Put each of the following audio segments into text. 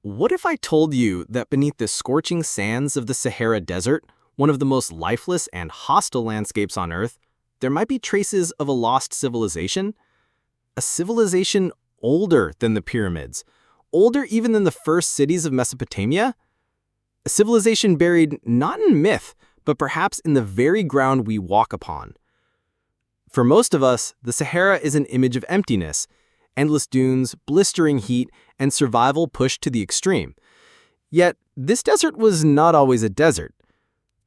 What if I told you that beneath the scorching sands of the Sahara Desert, one of the most lifeless and hostile landscapes on Earth, there might be traces of a lost civilization? A civilization older than the pyramids, older even than the first cities of Mesopotamia? A civilization buried not in myth, but perhaps in the very ground we walk upon. For most of us, the Sahara is an image of emptiness, endless dunes, blistering heat, and survival pushed to the extreme. Yet, this desert was not always a desert.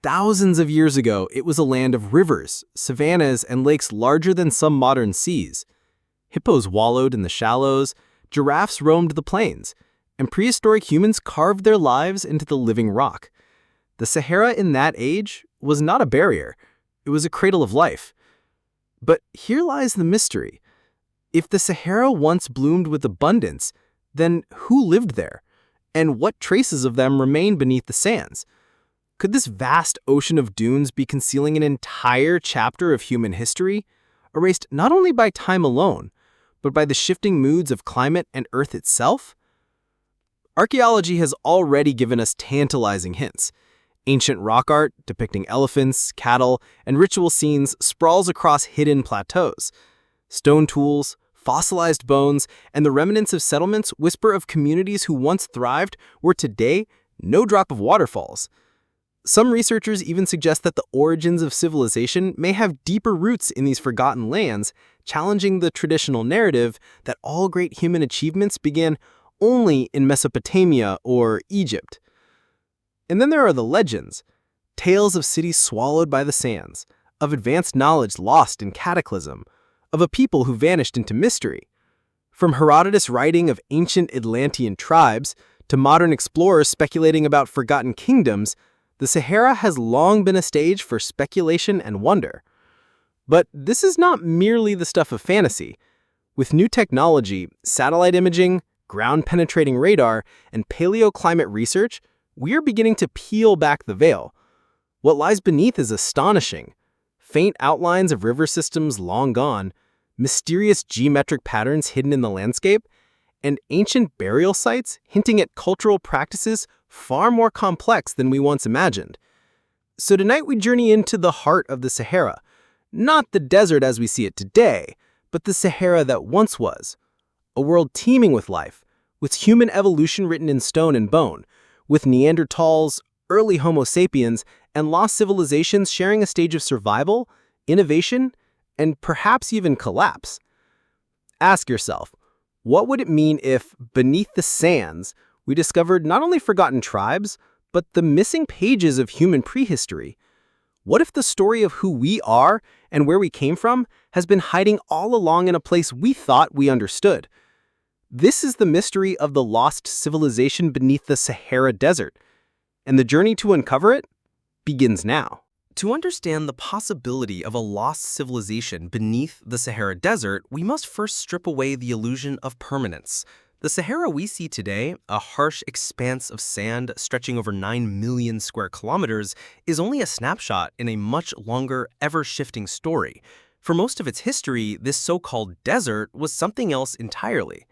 Thousands of years ago, it was a land of rivers, savannas, and lakes larger than some modern seas. Hippos wallowed in the shallows, giraffes roamed the plains, and prehistoric humans carved their lives into the living rock. The Sahara in that age was not a barrier, it was a cradle of life. But here lies the mystery. If the Sahara once bloomed with abundance, then who lived there? And what traces of them remain beneath the sands? Could this vast ocean of dunes be concealing an entire chapter of human history, erased not only by time alone, but by the shifting moods of climate and Earth itself? Archaeology has already given us tantalizing hints. Ancient rock art depicting elephants, cattle, and ritual scenes sprawls across hidden plateaus. Stone tools, fossilized bones, and the remnants of settlements whisper of communities who once thrived where today no drop of water falls. Some researchers even suggest that the origins of civilization may have deeper roots in these forgotten lands, challenging the traditional narrative that all great human achievements began only in Mesopotamia or Egypt. And then there are the legends, tales of cities swallowed by the sands, of advanced knowledge lost in cataclysm, of a people who vanished into mystery. From Herodotus writing of ancient Atlantean tribes to modern explorers speculating about forgotten kingdoms, the Sahara has long been a stage for speculation and wonder. But this is not merely the stuff of fantasy. With new technology, satellite imaging, ground-penetrating radar, and paleoclimate research, we are beginning to peel back the veil. What lies beneath is astonishing. Faint outlines of river systems long gone, mysterious geometric patterns hidden in the landscape, and ancient burial sites hinting at cultural practices far more complex than we once imagined. So tonight we journey into the heart of the Sahara, not the desert as we see it today, but the Sahara that once was. A world teeming with life, with human evolution written in stone and bone, with Neanderthals, early Homo sapiens, and lost civilizations sharing a stage of survival, innovation, and perhaps even collapse. Ask yourself, what would it mean if, beneath the sands, we discovered not only forgotten tribes, but the missing pages of human prehistory? What if the story of who we are and where we came from has been hiding all along in a place we thought we understood? This is the mystery of the lost civilization beneath the Sahara Desert, and the journey to uncover it begins now. To understand the possibility of a lost civilization beneath the Sahara Desert, we must first strip away the illusion of permanence. The Sahara we see today, a harsh expanse of sand stretching over 9 million square kilometers, is only a snapshot in a much longer, ever-shifting story. For most of its history, this so-called desert was something else entirely.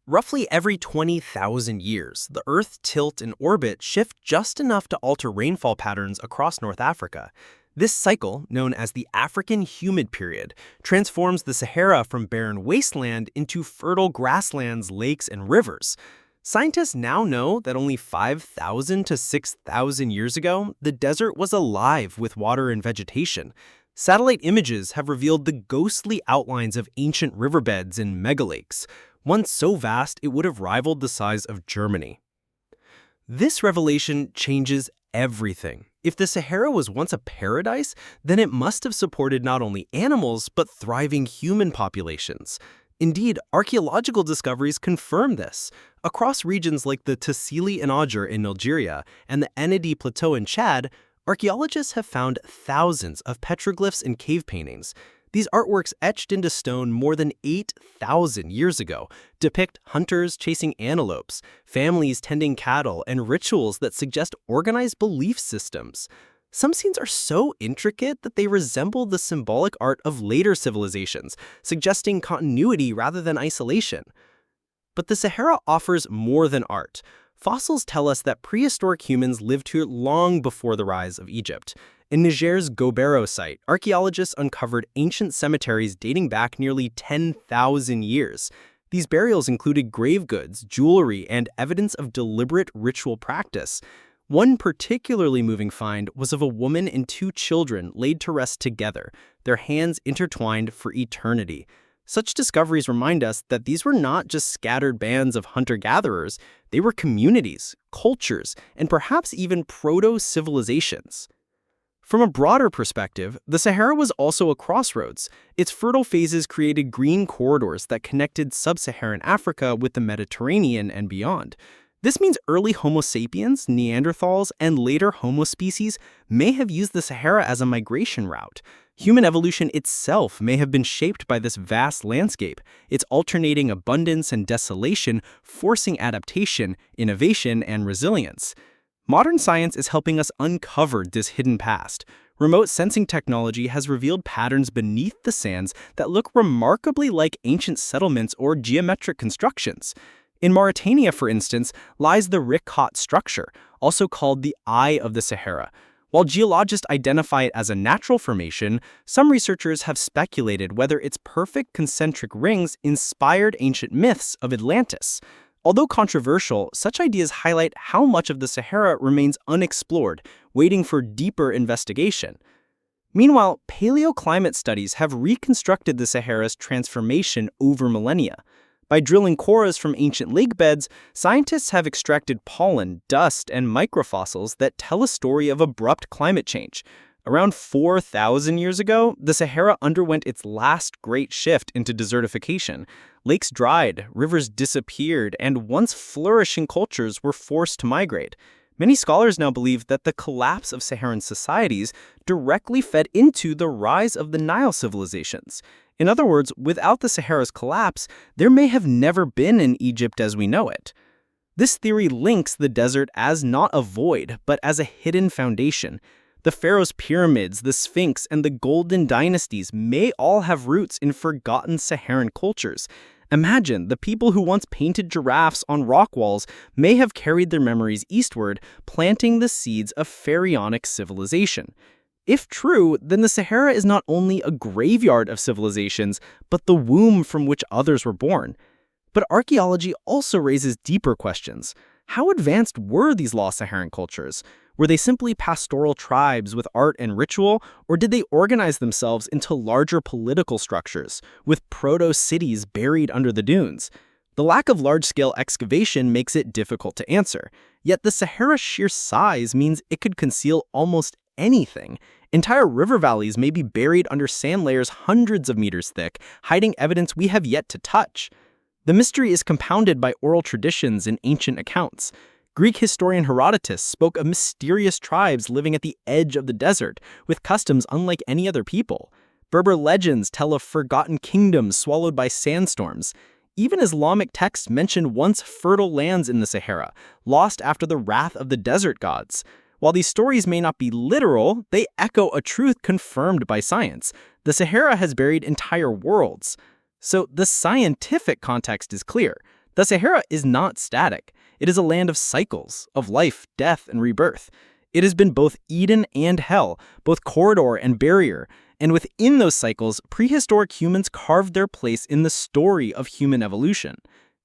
Roughly every 20,000 years, the Earth's tilt and orbit shift just enough to alter rainfall patterns across North Africa. This cycle, known as the African humid period, transforms the Sahara from barren wasteland into fertile grasslands, lakes, and rivers. Scientists now know that only 5,000 to 6,000 years ago, the desert was alive with water and vegetation. Satellite images have revealed the ghostly outlines of ancient riverbeds and megalakes, once so vast it would have rivaled the size of Germany. This revelation changes everything. If the Sahara was once a paradise, then it must have supported not only animals, but thriving human populations. Indeed, archaeological discoveries confirm this. Across regions like the Tassili and Auger in Algeria and the Enedi Plateau in Chad, archaeologists have found thousands of petroglyphs and cave paintings. These artworks etched into stone more than 8,000 years ago depict hunters chasing antelopes, families tending cattle, and rituals that suggest organized belief systems. Some scenes are so intricate that they resemble the symbolic art of later civilizations, suggesting continuity rather than isolation. But the Sahara offers more than art. Fossils tell us that prehistoric humans lived here long before the rise of Egypt. In Niger's Gobero site, archaeologists uncovered ancient cemeteries dating back nearly 10,000 years. These burials included grave goods, jewelry, and evidence of deliberate ritual practice. One particularly moving find was of a woman and two children laid to rest together, their hands intertwined for eternity. Such discoveries remind us that these were not just scattered bands of hunter-gatherers, they were communities, cultures, and perhaps even proto-civilizations. From a broader perspective, the Sahara was also a crossroads. Its fertile phases created green corridors that connected sub-Saharan Africa with the Mediterranean and beyond. This means early Homo sapiens, Neanderthals, and later Homo species may have used the Sahara as a migration route. Human evolution itself may have been shaped by this vast landscape, its alternating abundance and desolation forcing adaptation, innovation, and resilience. Modern science is helping us uncover this hidden past. Remote sensing technology has revealed patterns beneath the sands that look remarkably like ancient settlements or geometric constructions. In Mauritania, for instance, lies the Rikhot structure, also called the Eye of the Sahara. While geologists identify it as a natural formation, some researchers have speculated whether its perfect concentric rings inspired ancient myths of Atlantis. Although controversial, such ideas highlight how much of the Sahara remains unexplored, waiting for deeper investigation. Meanwhile, paleoclimate studies have reconstructed the Sahara's transformation over millennia. By drilling coras from ancient lake beds, scientists have extracted pollen, dust, and microfossils that tell a story of abrupt climate change. Around 4,000 years ago, the Sahara underwent its last great shift into desertification. Lakes dried, rivers disappeared, and once flourishing cultures were forced to migrate. Many scholars now believe that the collapse of Saharan societies directly fed into the rise of the Nile civilizations. In other words, without the Sahara's collapse, there may have never been an Egypt as we know it. This theory links the desert as not a void, but as a hidden foundation. The pharaoh's pyramids, the Sphinx, and the Golden Dynasties may all have roots in forgotten Saharan cultures. Imagine the people who once painted giraffes on rock walls may have carried their memories eastward, planting the seeds of pharaonic civilization. If true, then the Sahara is not only a graveyard of civilizations, but the womb from which others were born. But archaeology also raises deeper questions. How advanced were these lost Saharan cultures? Were they simply pastoral tribes with art and ritual, or did they organize themselves into larger political structures, with proto-cities buried under the dunes? The lack of large-scale excavation makes it difficult to answer, yet the Sahara's sheer size means it could conceal almost anything. Entire river valleys may be buried under sand layers hundreds of meters thick, hiding evidence we have yet to touch. The mystery is compounded by oral traditions and ancient accounts. Greek historian Herodotus spoke of mysterious tribes living at the edge of the desert, with customs unlike any other people. Berber legends tell of forgotten kingdoms swallowed by sandstorms. Even Islamic texts mention once fertile lands in the Sahara, lost after the wrath of the desert gods. While these stories may not be literal, they echo a truth confirmed by science. The Sahara has buried entire worlds. So the scientific context is clear. The Sahara is not static. It is a land of cycles, of life, death, and rebirth. It has been both Eden and hell, both corridor and barrier. And within those cycles, prehistoric humans carved their place in the story of human evolution.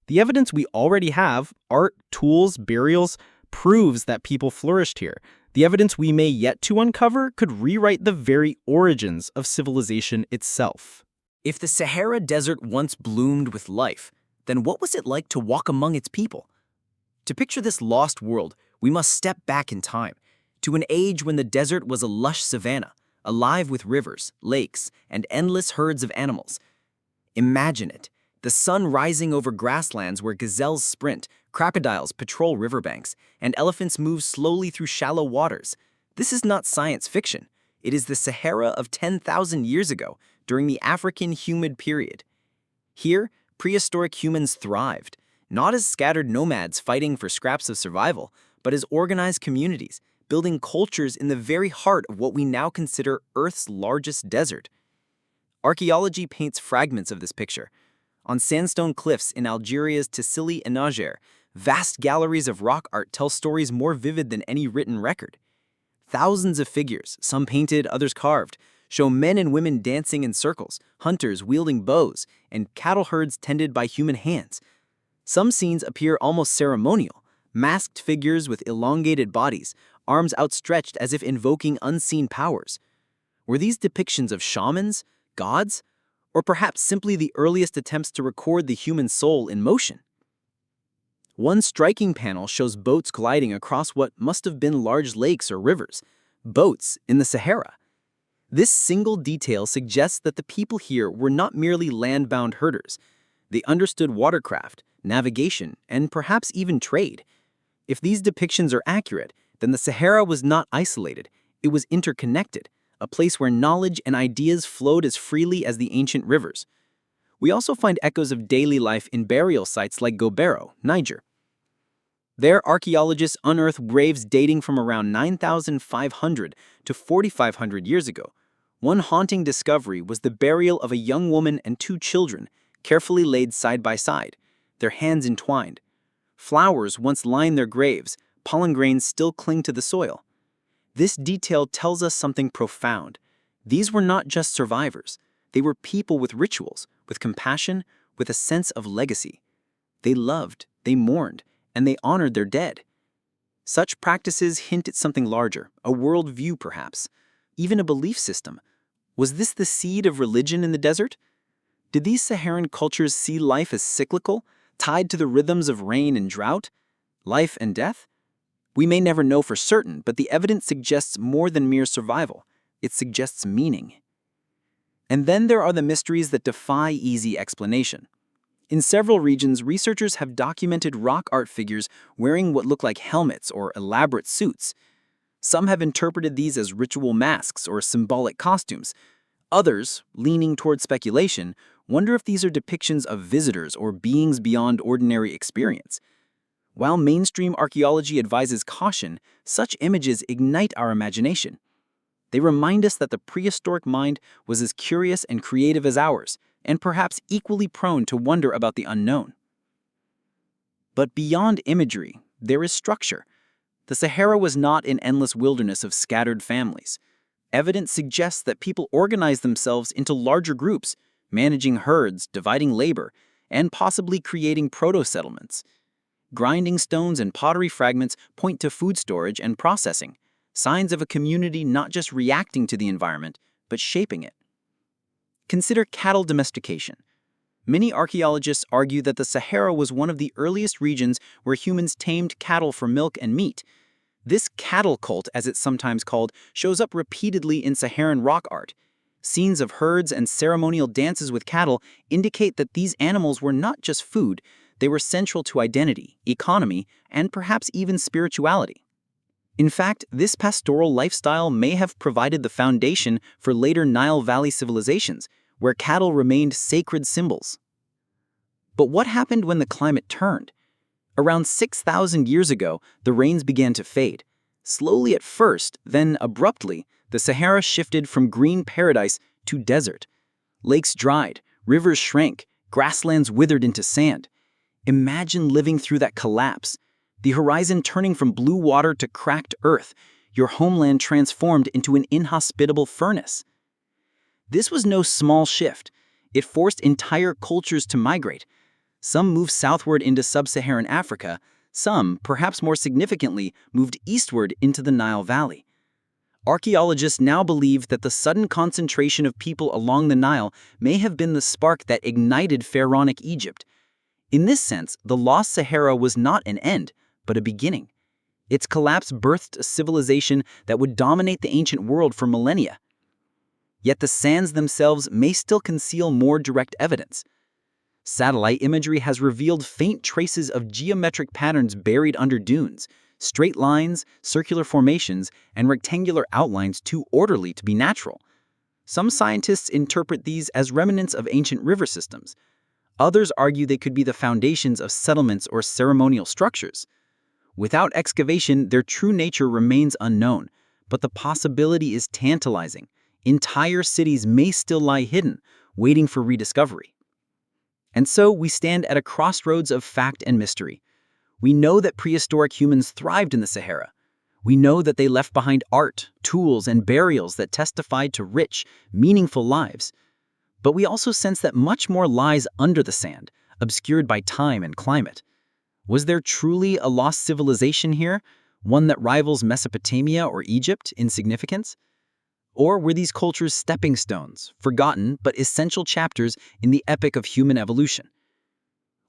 The evidence we already have, art, tools, burials, proves that people flourished here. The evidence we may yet to uncover could rewrite the very origins of civilization itself. If the Sahara Desert once bloomed with life, then what was it like to walk among its people? To picture this lost world, we must step back in time, to an age when the desert was a lush savanna, alive with rivers, lakes, and endless herds of animals. Imagine it, the sun rising over grasslands where gazelles sprint, crocodiles patrol riverbanks, and elephants move slowly through shallow waters. This is not science fiction. It is the Sahara of 10,000 years ago, during the African humid period. Here, prehistoric humans thrived, not as scattered nomads fighting for scraps of survival, but as organized communities, building cultures in the very heart of what we now consider Earth's largest desert. Archaeology paints fragments of this picture. On sandstone cliffs in Algeria's Tassili and Niger, Vast galleries of rock art tell stories more vivid than any written record. Thousands of figures, some painted, others carved, show men and women dancing in circles, hunters wielding bows, and cattle herds tended by human hands. Some scenes appear almost ceremonial, masked figures with elongated bodies, arms outstretched as if invoking unseen powers. Were these depictions of shamans, gods, or perhaps simply the earliest attempts to record the human soul in motion? One striking panel shows boats gliding across what must have been large lakes or rivers, boats in the Sahara. This single detail suggests that the people here were not merely land-bound herders. They understood watercraft, navigation, and perhaps even trade. If these depictions are accurate, then the Sahara was not isolated. It was interconnected, a place where knowledge and ideas flowed as freely as the ancient rivers. We also find echoes of daily life in burial sites like Gobero, Niger. There, archaeologists unearthed graves dating from around 9,500 to 4,500 years ago. One haunting discovery was the burial of a young woman and two children, carefully laid side by side, their hands entwined. Flowers once lined their graves, pollen grains still cling to the soil. This detail tells us something profound. These were not just survivors. They were people with rituals, with compassion, with a sense of legacy. They loved, they mourned, and they honored their dead. Such practices hint at something larger, a worldview perhaps, even a belief system. Was this the seed of religion in the desert? Did these Saharan cultures see life as cyclical, tied to the rhythms of rain and drought, life and death? We may never know for certain, but the evidence suggests more than mere survival. It suggests meaning. And then there are the mysteries that defy easy explanation. In several regions, researchers have documented rock art figures wearing what look like helmets or elaborate suits. Some have interpreted these as ritual masks or symbolic costumes. Others, leaning toward speculation, wonder if these are depictions of visitors or beings beyond ordinary experience. While mainstream archaeology advises caution, such images ignite our imagination. They remind us that the prehistoric mind was as curious and creative as ours, and perhaps equally prone to wonder about the unknown. But beyond imagery, there is structure. The Sahara was not an endless wilderness of scattered families. Evidence suggests that people organized themselves into larger groups, managing herds, dividing labor, and possibly creating proto-settlements. Grinding stones and pottery fragments point to food storage and processing, signs of a community not just reacting to the environment, but shaping it. Consider cattle domestication. Many archaeologists argue that the Sahara was one of the earliest regions where humans tamed cattle for milk and meat. This cattle cult, as it's sometimes called, shows up repeatedly in Saharan rock art. Scenes of herds and ceremonial dances with cattle indicate that these animals were not just food, they were central to identity, economy, and perhaps even spirituality. In fact, this pastoral lifestyle may have provided the foundation for later Nile Valley civilizations, where cattle remained sacred symbols. But what happened when the climate turned? Around 6,000 years ago, the rains began to fade. Slowly at first, then abruptly, the Sahara shifted from green paradise to desert. Lakes dried, rivers shrank, grasslands withered into sand. Imagine living through that collapse. The horizon turning from blue water to cracked earth, your homeland transformed into an inhospitable furnace. This was no small shift. It forced entire cultures to migrate. Some moved southward into sub-Saharan Africa, some, perhaps more significantly, moved eastward into the Nile Valley. Archaeologists now believe that the sudden concentration of people along the Nile may have been the spark that ignited pharaonic Egypt. In this sense, the lost Sahara was not an end, but a beginning. Its collapse birthed a civilization that would dominate the ancient world for millennia. Yet the sands themselves may still conceal more direct evidence. Satellite imagery has revealed faint traces of geometric patterns buried under dunes, straight lines, circular formations, and rectangular outlines too orderly to be natural. Some scientists interpret these as remnants of ancient river systems. Others argue they could be the foundations of settlements or ceremonial structures. Without excavation, their true nature remains unknown, but the possibility is tantalizing. Entire cities may still lie hidden, waiting for rediscovery. And so we stand at a crossroads of fact and mystery. We know that prehistoric humans thrived in the Sahara. We know that they left behind art, tools, and burials that testified to rich, meaningful lives. But we also sense that much more lies under the sand, obscured by time and climate. Was there truly a lost civilization here, one that rivals Mesopotamia or Egypt in significance? Or were these cultures stepping stones, forgotten but essential chapters in the epic of human evolution?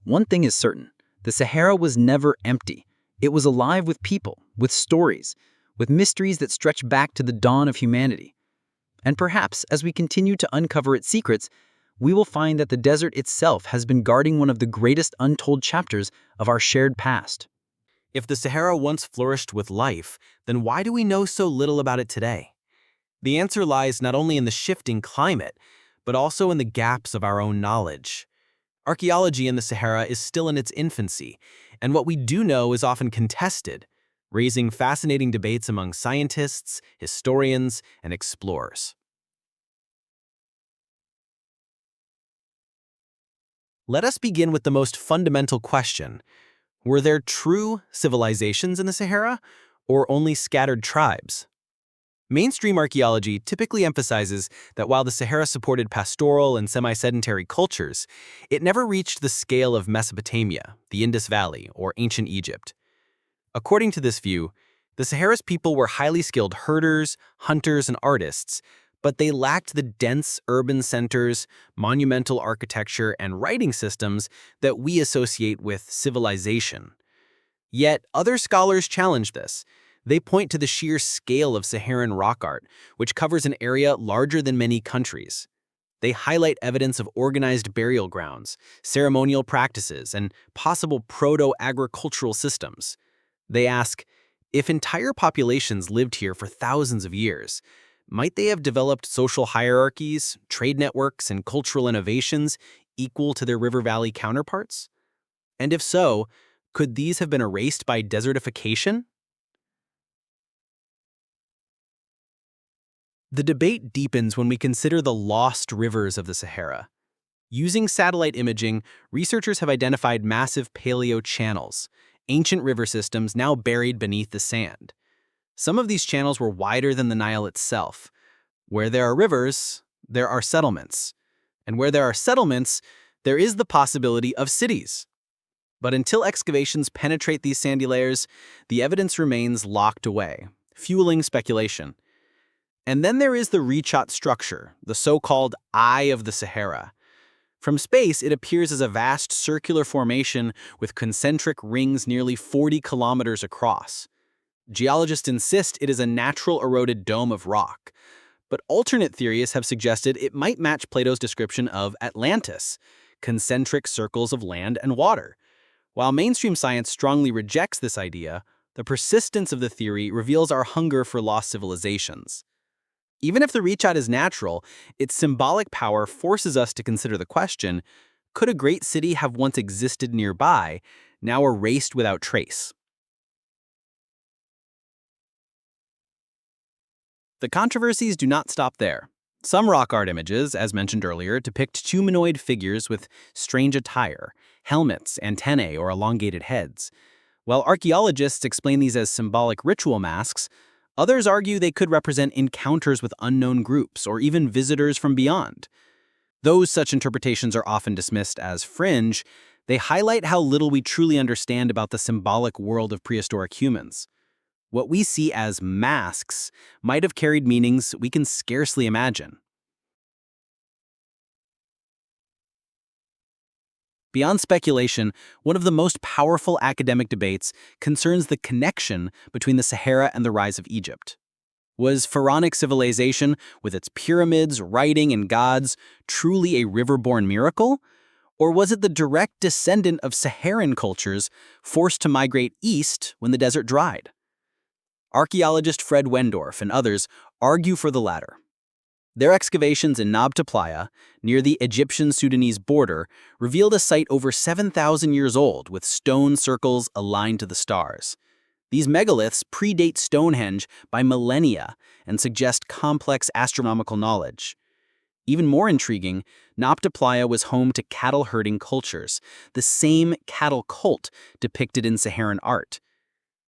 One thing is certain, the Sahara was never empty. It was alive with people, with stories, with mysteries that stretch back to the dawn of humanity. And perhaps, as we continue to uncover its secrets, we will find that the desert itself has been guarding one of the greatest untold chapters of our shared past. If the Sahara once flourished with life, then why do we know so little about it today? The answer lies not only in the shifting climate, but also in the gaps of our own knowledge. Archaeology in the Sahara is still in its infancy, and what we do know is often contested, raising fascinating debates among scientists, historians, and explorers. Let us begin with the most fundamental question. Were there true civilizations in the Sahara, or only scattered tribes? Mainstream archaeology typically emphasizes that while the Sahara supported pastoral and semi-sedentary cultures, it never reached the scale of Mesopotamia, the Indus Valley, or ancient Egypt. According to this view, the Sahara's people were highly skilled herders, hunters, and artists, but they lacked the dense urban centers, monumental architecture, and writing systems that we associate with civilization. Yet, other scholars challenge this. They point to the sheer scale of Saharan rock art, which covers an area larger than many countries. They highlight evidence of organized burial grounds, ceremonial practices, and possible proto-agricultural systems. They ask, if entire populations lived here for thousands of years, might they have developed social hierarchies, trade networks, and cultural innovations equal to their river valley counterparts? And if so, could these have been erased by desertification? The debate deepens when we consider the lost rivers of the Sahara. Using satellite imaging, researchers have identified massive paleo-channels, ancient river systems now buried beneath the sand. Some of these channels were wider than the Nile itself. Where there are rivers, there are settlements. And where there are settlements, there is the possibility of cities. But until excavations penetrate these sandy layers, the evidence remains locked away, fueling speculation. And then there is the Richat structure, the so-called Eye of the Sahara. From space, it appears as a vast circular formation with concentric rings nearly 40 kilometers across. Geologists insist it is a natural eroded dome of rock, but alternate theories have suggested it might match Plato's description of Atlantis, concentric circles of land and water. While mainstream science strongly rejects this idea, the persistence of the theory reveals our hunger for lost civilizations. Even if the Richat is natural, its symbolic power forces us to consider the question, could a great city have once existed nearby, now erased without trace? The controversies do not stop there. Some rock art images, as mentioned earlier, depict humanoid figures with strange attire, helmets, antennae, or elongated heads. While archaeologists explain these as symbolic ritual masks, others argue they could represent encounters with unknown groups or even visitors from beyond. Though such interpretations are often dismissed as fringe, they highlight how little we truly understand about the symbolic world of prehistoric humans. What we see as masks might have carried meanings we can scarcely imagine. Beyond speculation, one of the most powerful academic debates concerns the connection between the Sahara and the rise of Egypt. Was pharaonic civilization, with its pyramids, writing, and gods, truly a river-borne miracle? Or was it the direct descendant of Saharan cultures forced to migrate east when the desert dried? Archaeologist Fred Wendorf and others argue for the latter. Their excavations in Nabta Playa, near the Egyptian-Sudanese border, revealed a site over 7,000 years old with stone circles aligned to the stars. These megaliths predate Stonehenge by millennia and suggest complex astronomical knowledge. Even more intriguing, Nabta Playa was home to cattle-herding cultures, the same cattle cult depicted in Saharan art.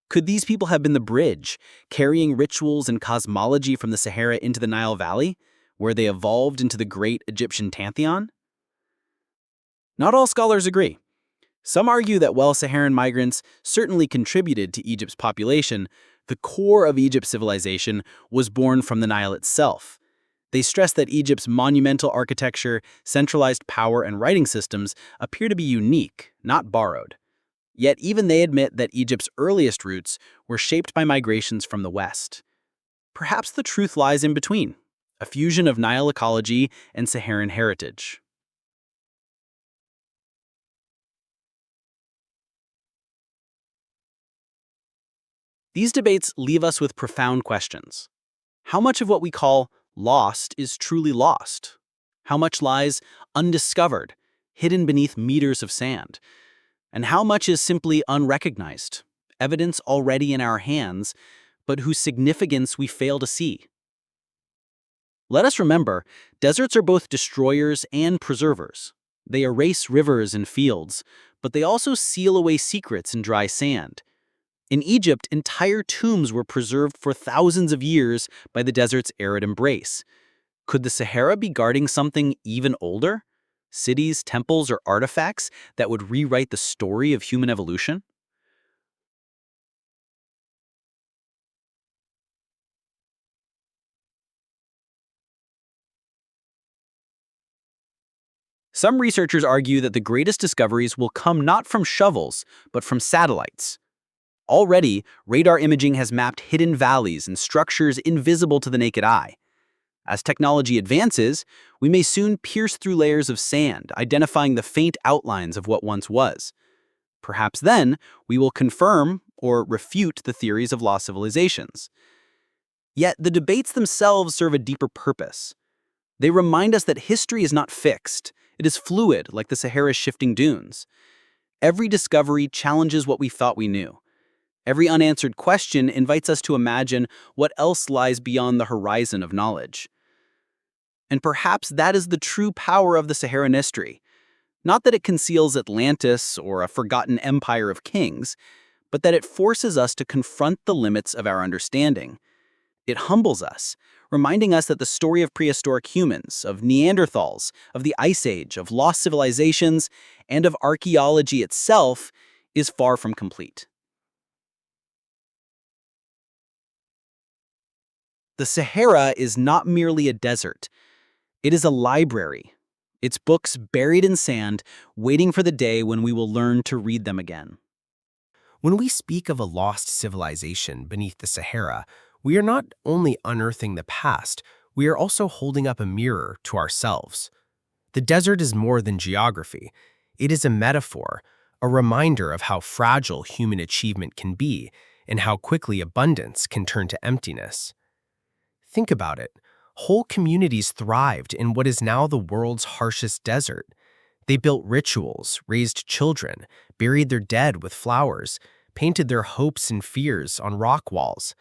Could these people have been the bridge, carrying rituals and cosmology from the Sahara into the Nile Valley, where they evolved into the great Egyptian pantheon? Not all scholars agree. Some argue that while Saharan migrants certainly contributed to Egypt's population, the core of Egypt's civilization was born from the Nile itself. They stress that Egypt's monumental architecture, centralized power, and writing systems appear to be unique, not borrowed. Yet even they admit that Egypt's earliest roots were shaped by migrations from the West. Perhaps the truth lies in between, a fusion of Nile ecology and Saharan heritage. These debates leave us with profound questions. How much of what we call lost is truly lost? How much lies undiscovered, hidden beneath meters of sand? And how much is simply unrecognized, evidence already in our hands, but whose significance we fail to see? Let us remember, deserts are both destroyers and preservers. They erase rivers and fields, but they also seal away secrets in dry sand. In Egypt, entire tombs were preserved for thousands of years by the desert's arid embrace. Could the Sahara be guarding something even older? Cities, temples, or artifacts that would rewrite the story of human evolution? Some researchers argue that the greatest discoveries will come not from shovels, but from satellites. Already, radar imaging has mapped hidden valleys and structures invisible to the naked eye. As technology advances, we may soon pierce through layers of sand, identifying the faint outlines of what once was. Perhaps then, we will confirm or refute the theories of lost civilizations. Yet, the debates themselves serve a deeper purpose. They remind us that history is not fixed. It is fluid, like the Sahara's shifting dunes. Every discovery challenges what we thought we knew. Every unanswered question invites us to imagine what else lies beyond the horizon of knowledge. And perhaps that is the true power of the Saharan history. Not that it conceals Atlantis or a forgotten empire of kings, but that it forces us to confront the limits of our understanding. It humbles us, reminding us that the story of prehistoric humans, of Neanderthals, of the Ice Age, of lost civilizations, and of archaeology itself is far from complete. The Sahara is not merely a desert. It is a library, its books buried in sand, waiting for the day when we will learn to read them again. When we speak of a lost civilization beneath the Sahara, we are not only unearthing the past, we are also holding up a mirror to ourselves. The desert is more than geography. It is a metaphor, a reminder of how fragile human achievement can be and how quickly abundance can turn to emptiness. Think about it. Whole communities thrived in what is now the world's harshest desert. They built rituals, raised children, buried their dead with flowers, painted their hopes and fears on rock walls.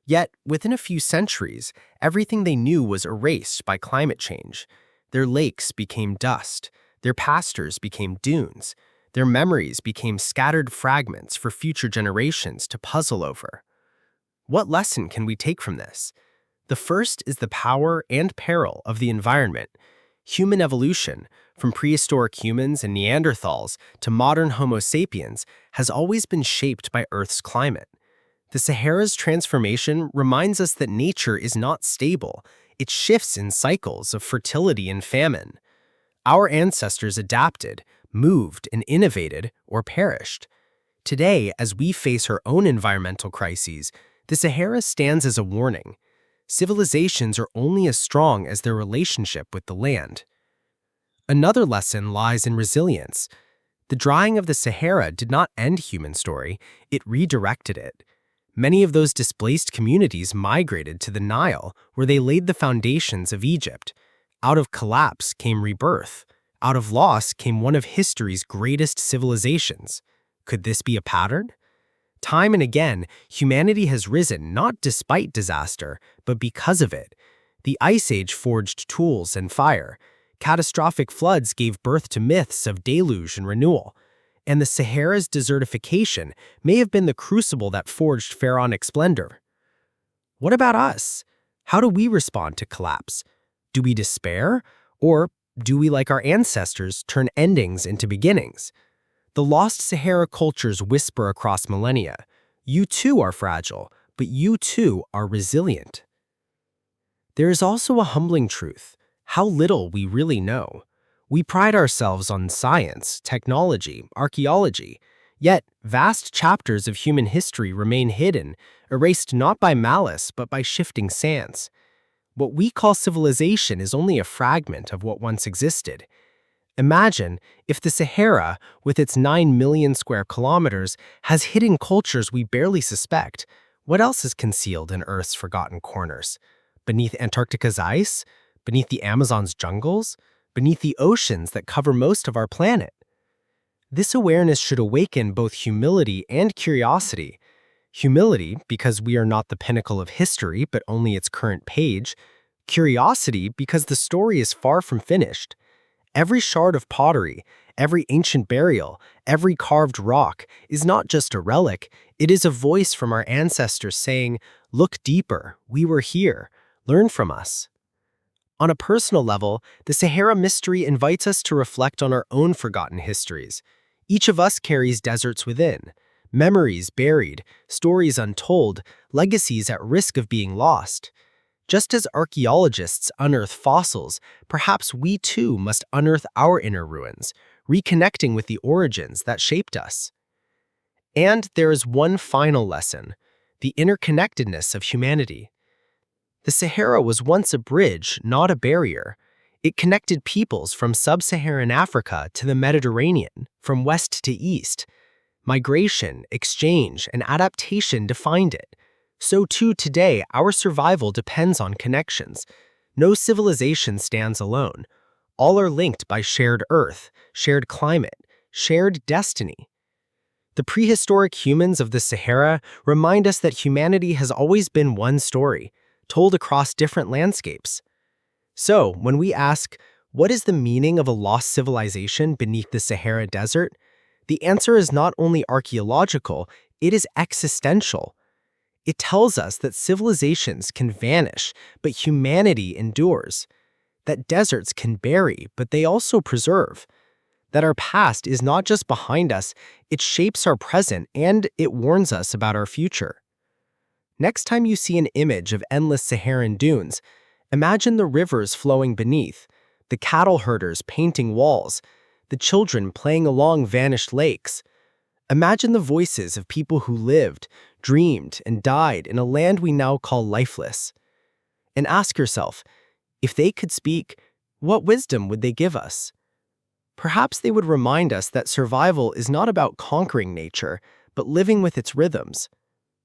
Yet, within a few centuries, everything they knew was erased by climate change. Their lakes became dust, their pastures became dunes, their memories became scattered fragments for future generations to puzzle over. What lesson can we take from this? The first is the power and peril of the environment. Human evolution, from prehistoric humans and Neanderthals to modern Homo sapiens, has always been shaped by Earth's climate. The Sahara's transformation reminds us that nature is not stable. It shifts in cycles of fertility and famine. Our ancestors adapted, moved, and innovated, or perished. Today, as we face our own environmental crises, the Sahara stands as a warning. Civilizations are only as strong as their relationship with the land. Another lesson lies in resilience. The drying of the Sahara did not end human story, it redirected it. Many of those displaced communities migrated to the Nile, where they laid the foundations of Egypt. Out of collapse came rebirth. Out of loss came one of history's greatest civilizations. Could this be a pattern? Time and again, humanity has risen not despite disaster, but because of it. The Ice Age forged tools and fire. Catastrophic floods gave birth to myths of deluge and renewal. And the Sahara's desertification may have been the crucible that forged pharaonic splendor. What about us? How do we respond to collapse? Do we despair? Or do we, like our ancestors, turn endings into beginnings? The lost Sahara cultures whisper across millennia. You too are fragile, but you too are resilient. There is also a humbling truth: how little we really know. We pride ourselves on science, technology, archaeology, yet vast chapters of human history remain hidden, erased not by malice but by shifting sands. What we call civilization is only a fragment of what once existed. Imagine if the Sahara, with its 9 million square kilometers, has hidden cultures we barely suspect. What else is concealed in Earth's forgotten corners? Beneath Antarctica's ice? Beneath the Amazon's jungles? Beneath the oceans that cover most of our planet? This awareness should awaken both humility and curiosity. Humility, because we are not the pinnacle of history, but only its current page. Curiosity, because the story is far from finished. Every shard of pottery, every ancient burial, every carved rock is not just a relic, it is a voice from our ancestors saying, "Look deeper, we were here, learn from us." On a personal level, the Sahara mystery invites us to reflect on our own forgotten histories. Each of us carries deserts within, memories buried, stories untold, legacies at risk of being lost. Just as archaeologists unearth fossils, perhaps we too must unearth our inner ruins, reconnecting with the origins that shaped us. And there is one final lesson: the interconnectedness of humanity. The Sahara was once a bridge, not a barrier. It connected peoples from sub-Saharan Africa to the Mediterranean, from west to east. Migration, exchange, and adaptation defined it. So too today, our survival depends on connections. No civilization stands alone. All are linked by shared earth, shared climate, shared destiny. The prehistoric humans of the Sahara remind us that humanity has always been one story, told across different landscapes. So, when we ask, what is the meaning of a lost civilization beneath the Sahara Desert? The answer is not only archaeological, it is existential. It tells us that civilizations can vanish, but humanity endures. That deserts can bury, but they also preserve. That our past is not just behind us, it shapes our present and it warns us about our future. Next time you see an image of endless Saharan dunes, imagine the rivers flowing beneath, the cattle herders painting walls, the children playing along vanished lakes. Imagine the voices of people who lived, dreamed, and died in a land we now call lifeless. And ask yourself, if they could speak, what wisdom would they give us? Perhaps they would remind us that survival is not about conquering nature, but living with its rhythms.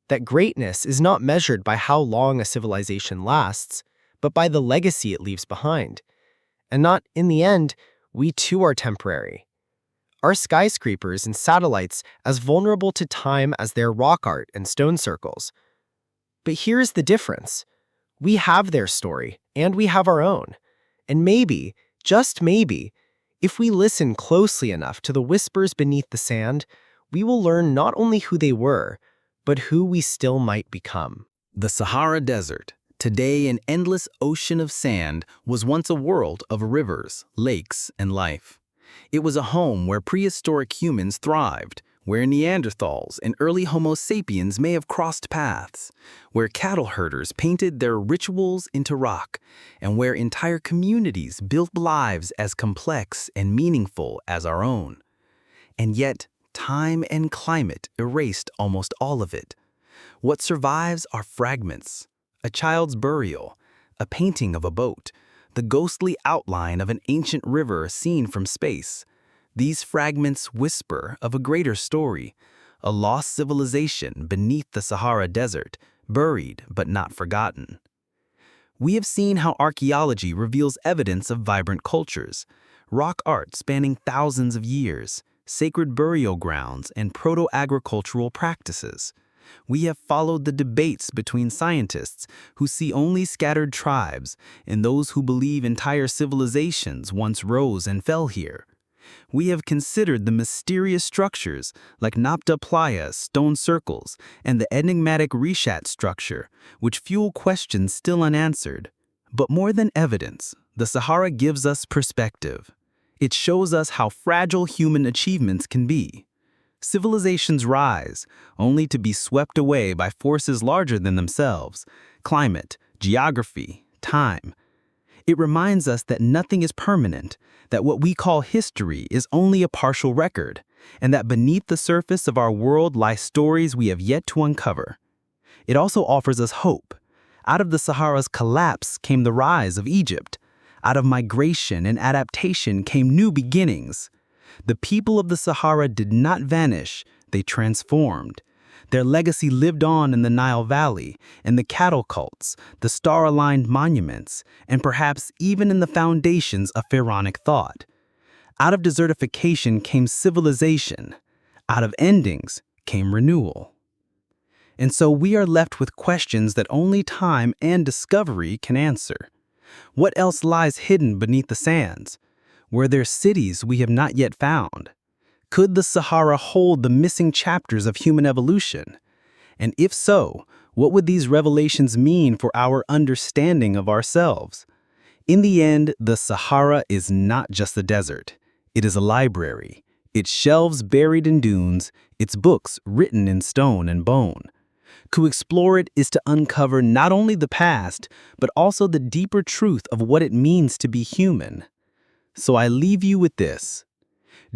That greatness is not measured by how long a civilization lasts, but by the legacy it leaves behind. And not, in the end, we too are temporary. Are skyscrapers and satellites as vulnerable to time as their rock art and stone circles? But here's the difference. We have their story, and we have our own. And maybe, just maybe, if we listen closely enough to the whispers beneath the sand, we will learn not only who they were, but who we still might become. The Sahara Desert, today an endless ocean of sand, was once a world of rivers, lakes, and life. It was a home where prehistoric humans thrived, where Neanderthals and early Homo sapiens may have crossed paths, where cattle herders painted their rituals into rock, and where entire communities built lives as complex and meaningful as our own. And yet, time and climate erased almost all of it. What survives are fragments: a child's burial, a painting of a boat, the ghostly outline of an ancient river seen from space. These fragments whisper of a greater story, a lost civilization beneath the Sahara Desert, buried but not forgotten. We have seen how archaeology reveals evidence of vibrant cultures, rock art spanning thousands of years, sacred burial grounds, and proto-agricultural practices. We have followed the debates between scientists who see only scattered tribes and those who believe entire civilizations once rose and fell here. We have considered the mysterious structures like Nabta Playa stone circles and the enigmatic Rishat structure, which fuel questions still unanswered. But more than evidence, the Sahara gives us perspective. It shows us how fragile human achievements can be. Civilizations rise, only to be swept away by forces larger than themselves: climate, geography, time. It reminds us that nothing is permanent, that what we call history is only a partial record, and that beneath the surface of our world lie stories we have yet to uncover. It also offers us hope. Out of the Sahara's collapse came the rise of Egypt. Out of migration and adaptation came new beginnings. The people of the Sahara did not vanish, they transformed. Their legacy lived on in the Nile Valley, in the cattle cults, the star-aligned monuments, and perhaps even in the foundations of pharaonic thought. Out of desertification came civilization. Out of endings came renewal. And so we are left with questions that only time and discovery can answer. What else lies hidden beneath the sands? Were there cities we have not yet found? Could the Sahara hold the missing chapters of human evolution? And if so, what would these revelations mean for our understanding of ourselves? In the end, the Sahara is not just a desert. It is a library. Its shelves buried in dunes, its books written in stone and bone. To explore it is to uncover not only the past, but also the deeper truth of what it means to be human. So I leave you with this.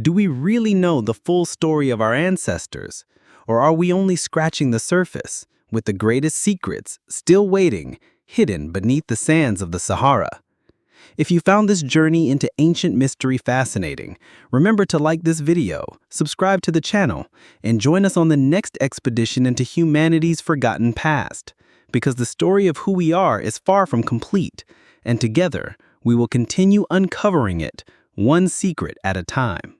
Do we really know the full story of our ancestors? Or are we only scratching the surface, with the greatest secrets still waiting, hidden beneath the sands of the Sahara? If you found this journey into ancient mystery fascinating, remember to like this video, subscribe to the channel, and join us on the next expedition into humanity's forgotten past. Because the story of who we are is far from complete, and together we will continue uncovering it, one secret at a time.